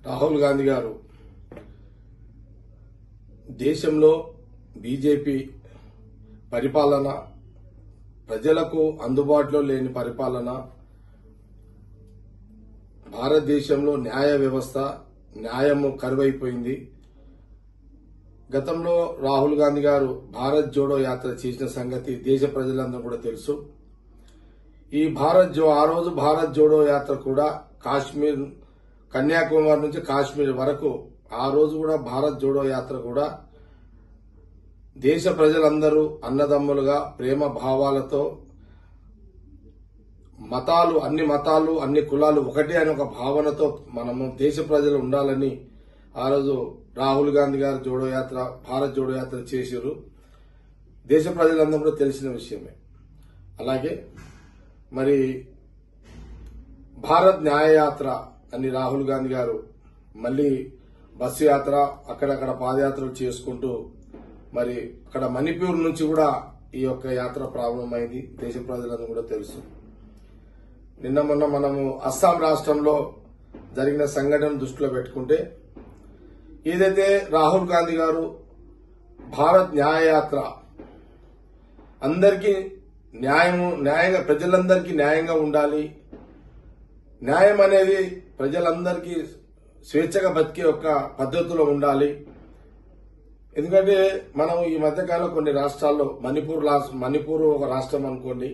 రాహుల్ గాంధీ గారు దేశంలో బీజేపీ పరిపాలన, ప్రజలకు అందుబాటులో లేని పరిపాలన, భారతదేశంలో న్యాయ వ్యవస్థ న్యాయము కరువైపోయింది. గతంలో రాహుల్ గాంధీ గారు భారత్ జోడో యాత్ర చేసిన సంగతి దేశ ప్రజలందరూ కూడా తెలుసు. ఆ రోజు భారత్ జోడో యాత్ర కూడా కాశ్మీర్, కన్యాకుమారి నుంచి కాశ్మీర్ వరకు ఆ రోజు కూడా భారత్ జోడో యాత్ర కూడా దేశ ప్రజలందరూ అన్నదమ్ములుగా ప్రేమ భావాలతో అన్ని మతాలు అన్ని కులాలు ఒకటే అనే ఒక భావనతో మనము దేశ ప్రజలు ఉండాలని ఆ రోజు రాహుల్ గాంధీ గారు జోడో యాత్ర, భారత్ జోడో యాత్ర చేశారు. దేశ ప్రజలందరూ కూడా తెలిసిన విషయమే. అలాగే మరి భారత్ న్యాయ యాత్ర అని రాహుల్ గాంధీ గారు మళ్లీ బస్సు యాత్ర, అక్కడక్కడ పాదయాత్రలు చేసుకుంటూ మరి అక్కడ మణిపూర్ నుంచి కూడా ఈ యొక్క యాత్ర ప్రారంభమైంది. దేశ ప్రజలందరూ కూడా తెలుసు. నిన్న మొన్న మనము అస్సాం రాష్ట్రంలో జరిగిన సంఘటన దృష్టిలో పెట్టుకుంటే ఏదైతే రాహుల్ గాంధీ గారు భారత్ న్యాయ యాత్ర అందరికీ న్యాయంగా ప్రజలందరికీ న్యాయంగా ఉండాలి, న్యాయం అనేది ప్రజలందరికీ స్వేచ్ఛగా బతికే ఒక పద్ధతిలో ఉండాలి. ఎందుకంటే మనం ఈ మధ్యకాలంలో కొన్ని రాష్ట్రాల్లో మణిపూర్ ఒక రాష్ట్రం అనుకోండి,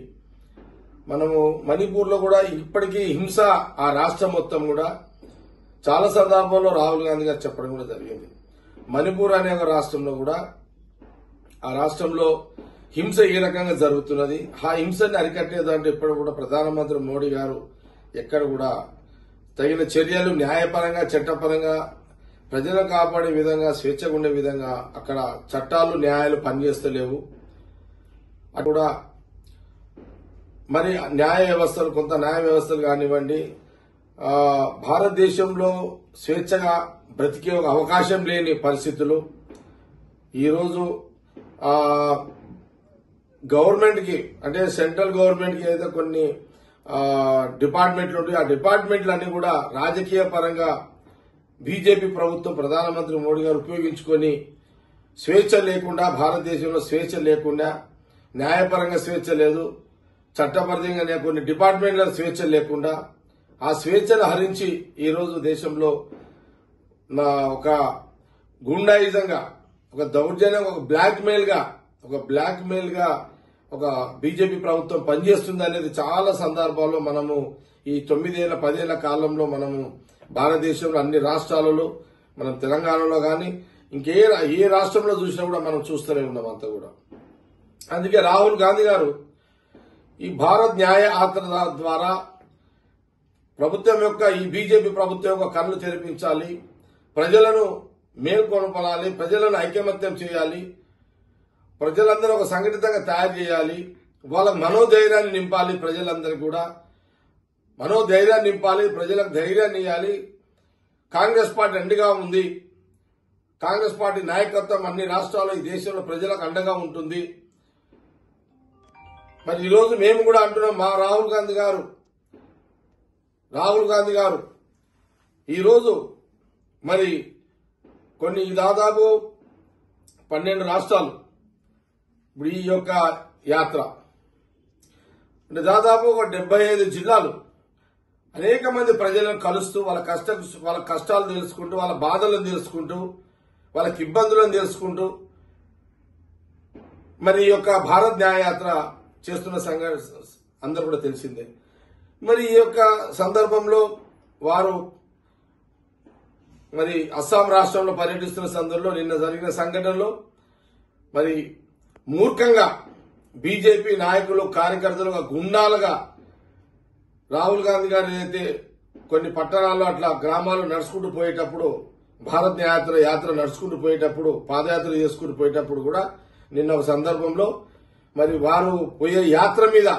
మనము మణిపూర్లో కూడా ఇప్పటికీ హింస ఆ రాష్ట్రం మొత్తం కూడా చాలా సందర్భాల్లో రాహుల్ గాంధీ గారు చెప్పడం కూడా జరిగింది. మణిపూర్ అనే ఒక రాష్ట్రంలో కూడా ఆ రాష్ట్రంలో హింస ఏ రకంగా జరుగుతున్నది, ఆ హింసని అరికట్టేదంటే ఇప్పుడు కూడా ప్రధానమంత్రి మోడీ గారు ఎక్కడ కూడా తగిన చర్యలు న్యాయపరంగా చట్టపరంగా ప్రజలను కాపాడే విధంగా స్వేచ్ఛగా ఉండే విధంగా అక్కడ చట్టాలు న్యాయాలు పనిచేస్తలేవు. అటు కూడా మరి కొంత న్యాయ వ్యవస్థలు కానివ్వండి, భారతదేశంలో స్వేచ్ఛగా బ్రతికే ఒక అవకాశం లేని పరిస్థితులు. ఈరోజు గవర్నమెంట్ కి అంటే సెంట్రల్ గవర్నమెంట్ కి అయితే కొన్ని డిపార్ట్మెంట్లు ఉంటాయి. ఆ డిపార్ట్మెంట్లన్నీ కూడా రాజకీయ పరంగా బీజేపీ ప్రభుత్వం, ప్రధానమంత్రి మోడీ గారు ఉపయోగించుకొని స్వేచ్ఛ లేకుండా, భారతదేశంలో స్వేచ్ఛ లేకుండా, న్యాయపరంగా స్వేచ్ఛ లేదు, చట్టపరంగా కొన్ని డిపార్ట్మెంట్ల స్వేచ్ఛ లేకుండా ఆ స్వేచ్ఛను హరించి ఈరోజు దేశంలో ఒక గుండాయిజంగా, ఒక దౌర్జన్యం, ఒక బ్లాక్ మెయిల్ గా ఒక బీజేపీ ప్రభుత్వం పనిచేస్తుంది అనేది చాలా సందర్భాల్లో మనము ఈ 9-10 కాలంలో మనము భారతదేశంలో అన్ని రాష్ట్రాలలో, మనం తెలంగాణలో గాని ఏ రాష్ట్రంలో చూసినా కూడా మనం చూస్తూనే ఉన్నాం అంతా కూడా. అందుకే రాహుల్ గాంధీ గారు ఈ భారత్ న్యాయ యాత్ర ద్వారా ఈ బీజేపీ ప్రభుత్వం యొక్క కళ్ళు తెరిపించాలి, ప్రజలను మేల్కొనపాలి, ప్రజలను ఐకమత్యం చేయాలి, ప్రజలందరూ ఒక సంఘటితంగా తయారు చేయాలి, వాళ్ళ మనోధైర్యాన్ని నింపాలి, ప్రజలందరికీ కూడా మనోధైర్యాన్ని నింపాలి, ప్రజలకు ధైర్యాన్ని ఇవ్వాలి. కాంగ్రెస్ పార్టీ అండగా ఉంది, కాంగ్రెస్ పార్టీ నాయకత్వం అన్ని రాష్ట్రాల్లో ఈ దేశంలో ప్రజలకు అండగా ఉంటుంది. మరి ఈరోజు మేము కూడా అంటున్నాం, మా రాహుల్ గాంధీ గారు ఈరోజు మరి కొన్ని దాదాపు 12 రాష్ట్రాలు ఇప్పుడు ఈ యొక్క యాత్ర అంటే దాదాపు ఒక 75 జిల్లాలు అనేక మంది ప్రజలను కలుస్తూ వాళ్ళ కష్టాలు తెలుసుకుంటూ, వాళ్ళ బాధలను తెలుసుకుంటూ, వాళ్ళకి ఇబ్బందులను తెలుసుకుంటూ మరి ఈ యొక్క భారత్ న్యాయ యాత్ర చేస్తున్న సంగతి అందరూ కూడా తెలిసిందే. మరి ఈ యొక్క సందర్భంలో వారు మరి అస్సాం రాష్ట్రంలో పర్యటిస్తున్న సందర్భంలో నిన్న జరిగిన సంఘటనలో మరి మూర్ఖంగా బీజేపీ నాయకులు, కార్యకర్తలు గుండాలుగా రాహుల్ గాంధీ గారు ఏదైతే కొన్ని పట్టణాల్లో అట్లా గ్రామాలు నడుచుకుంటూ పోయేటప్పుడు, భారత్ యాత్ర నడుచుకుంటూ పోయేటప్పుడు, పాదయాత్ర చేసుకుంటూ పోయేటప్పుడు కూడా నిన్న ఒక సందర్భంలో మరి వారు పోయే యాత్ర మీద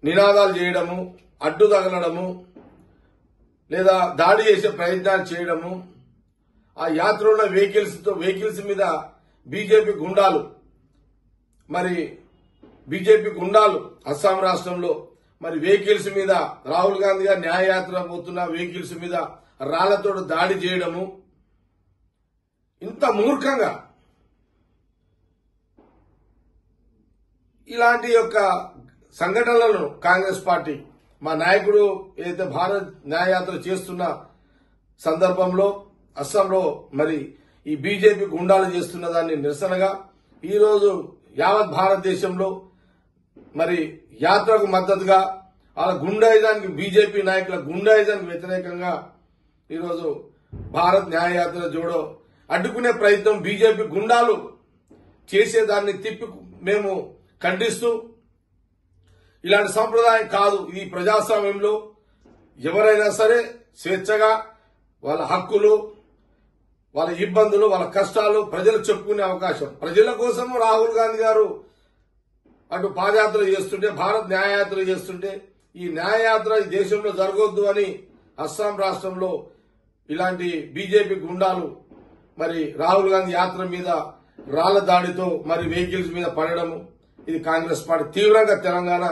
నినాదాలు చేయడము, అడ్డు తగలడము, లేదా దాడి చేసే ప్రయత్నాలు చేయడము, ఆ యాత్రలో ఉన్న వెహికల్స్ మీద బీజేపీ గుండాలు అస్సాం రాష్ట్రంలో మరి వెహికల్స్ మీద రాహుల్ గాంధీ గారు న్యాయయాత్ర పోతున్న వెహికల్స్ మీద రాళ్లతో దాడి చేయడము ఇంత మూర్ఖంగా ఇలాంటి యొక్క సంఘటనలను కాంగ్రెస్ పార్టీ మా నాయకుడు ఏదైతే భారత్ న్యాయయాత్ర చేస్తున్న సందర్భంలో అస్సాంలో మరి ఈ బీజేపీ గుండాలు చేస్తున్న దాన్ని నిరసనగా ఈరోజు యావత్ భారతదేశంలో మరి యాత్రకు మద్దతుగా వాళ్ళ గుండాయిజానికి బీజేపీ నాయకుల గుండాయిజానికి వ్యతిరేకంగా ఈరోజు భారత్ న్యాయయాత్ర జోడో అడ్డుకునే ప్రయత్నం బీజేపీ గుండాలు చేసేదాన్ని తిప్పి మేము ఖండిస్తూ ఇలాంటి సంప్రదాయం కాదు. ఇది ప్రజాస్వామ్యంలో ఎవరైనా సరే స్వేచ్ఛగా వాళ్ళ హక్కులు, వాళ్ళ ఇబ్బందులు, వాళ్ళ కష్టాలు ప్రజలు చెప్పుకునే అవకాశం. ప్రజల కోసం రాహుల్ గాంధీ గారు అటు పాదయాత్ర చేస్తుంటే, భారత్ న్యాయయాత్ర చేస్తుంటే ఈ న్యాయయాత్ర ఈ దేశంలో జరగొద్దు అని అస్సాం రాష్ట్రంలో ఇలాంటి బీజేపీ గుండాలు మరి రాహుల్ గాంధీ యాత్ర మీద రాళ్ల దాడితో మరి వెహికల్స్ మీద పడడము ఇది కాంగ్రెస్ పార్టీ తీవ్రంగా తెలంగాణ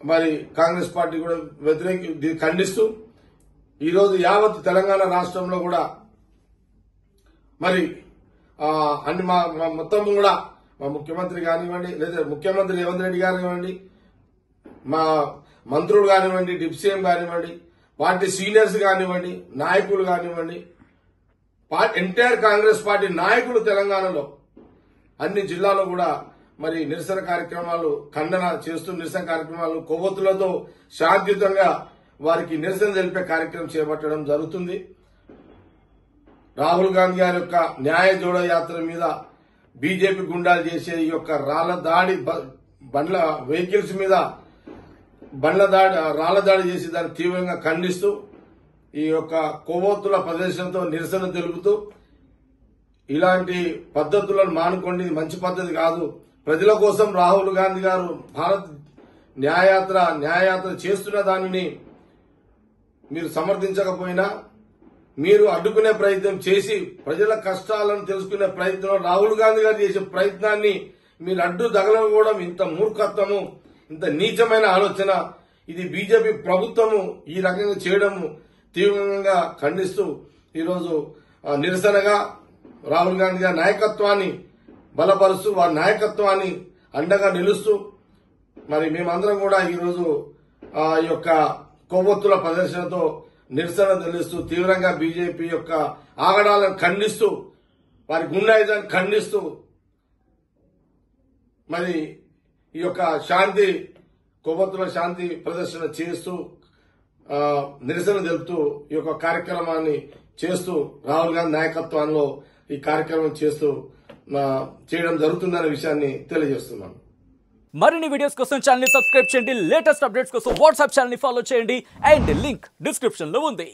మరి కాంగ్రెస్ పార్టీ కూడా దీన్ని ఖండిస్తూ ఈరోజు యావత్ తెలంగాణ రాష్ట్రంలో కూడా మరి అన్ని మొత్తం కూడా మా ముఖ్యమంత్రి కానివ్వండి, లేదా ముఖ్యమంత్రి రేవంత్ రెడ్డి కానివ్వండి, మా మంత్రులు కానివ్వండి, డిప్యూటీ సీఎం కానివ్వండి, పార్టీ సీనియర్స్ కానివ్వండి, నాయకులు కానివ్వండి, ఎంటైర్ కాంగ్రెస్ పార్టీ నాయకులు తెలంగాణలో అన్ని జిల్లాలో కూడా మరి నిరసన కార్యక్రమాలు ఖండన చేస్తూ నిరసన కార్యక్రమాలు కొవ్వొత్తులతో శాంతియుతంగా వారికి నిరసన తెలిపే కార్యక్రమం చేపట్టడం జరుగుతుంది. రాహుల్ గాంధీ గారి యొక్క న్యాయ జోడో యాత్ర మీద బీజేపీ గుండాలు చేసే ఈ యొక్క రాళ్ల దాడి, బండ్ల వెహికల్స్ మీద రాళ్ల దాడి చేసి దాన్ని తీవ్రంగా ఖండిస్తూ ఈ యొక్క కొవ్వొత్తుల ప్రదర్శనతో నిరసన తెలుపుతూ ఇలాంటి పద్ధతులను మానుకోండి, మంచి పద్ధతి కాదు. ప్రజల కోసం రాహుల్ గాంధీ గారు భారత్ న్యాయయాత్ర చేస్తున్న దానిని మీరు సమర్థించకపోయినా మీరు అడ్డుకునే ప్రయత్నం చేసి ప్రజల కష్టాలను తెలుసుకునే ప్రయత్నం రాహుల్ గాంధీ గారు చేసే ప్రయత్నాన్ని మీరు అడ్డు తగలకపోవడం ఇంత మూర్ఖత్వము, ఇంత నీచమైన ఆలోచన. ఇది బీజేపీ ప్రభుత్వము ఈ రకంగా చేయడము తీవ్రంగా ఖండిస్తూ ఈరోజు నిరసనగా రాహుల్ గాంధీ గారి నాయకత్వాన్ని బలపరుస్తూ వారి నాయకత్వాన్ని అండగా నిలుస్తూ మరి మేమందరం కూడా ఈరోజు ఈ యొక్క కొవ్వొత్తుల ప్రదర్శనతో నిరసన తెలుస్తూ తీవ్రంగా బీజేపీ యొక్క ఆగడాలను ఖండిస్తూ వారి గుండాయిజాన్ని ఖండిస్తూ మరి ఈ యొక్క శాంతి కొవ్వొత్తుల శాంతి ప్రదర్శన చేస్తూ నిరసన తెలుపుతూ ఈ యొక్క కార్యక్రమాన్ని చేస్తూ రాహుల్ గాంధీ నాయకత్వంలో ఈ కార్యక్రమం చేయడం జరుగుతుందనే విషయాన్ని తెలియజేస్తున్నాను. మరిన్ని వీడియోస్ కోసం ఛానల్ ని సబ్స్క్రైబ్ చేయండి, లేటెస్ట్ అప్డేట్స్ కోసం వాట్సాప్ ఛానల్ ని ఫాలో చేయండి అండ్ లింక్ డిస్క్రిప్షన్ లో ఉంది.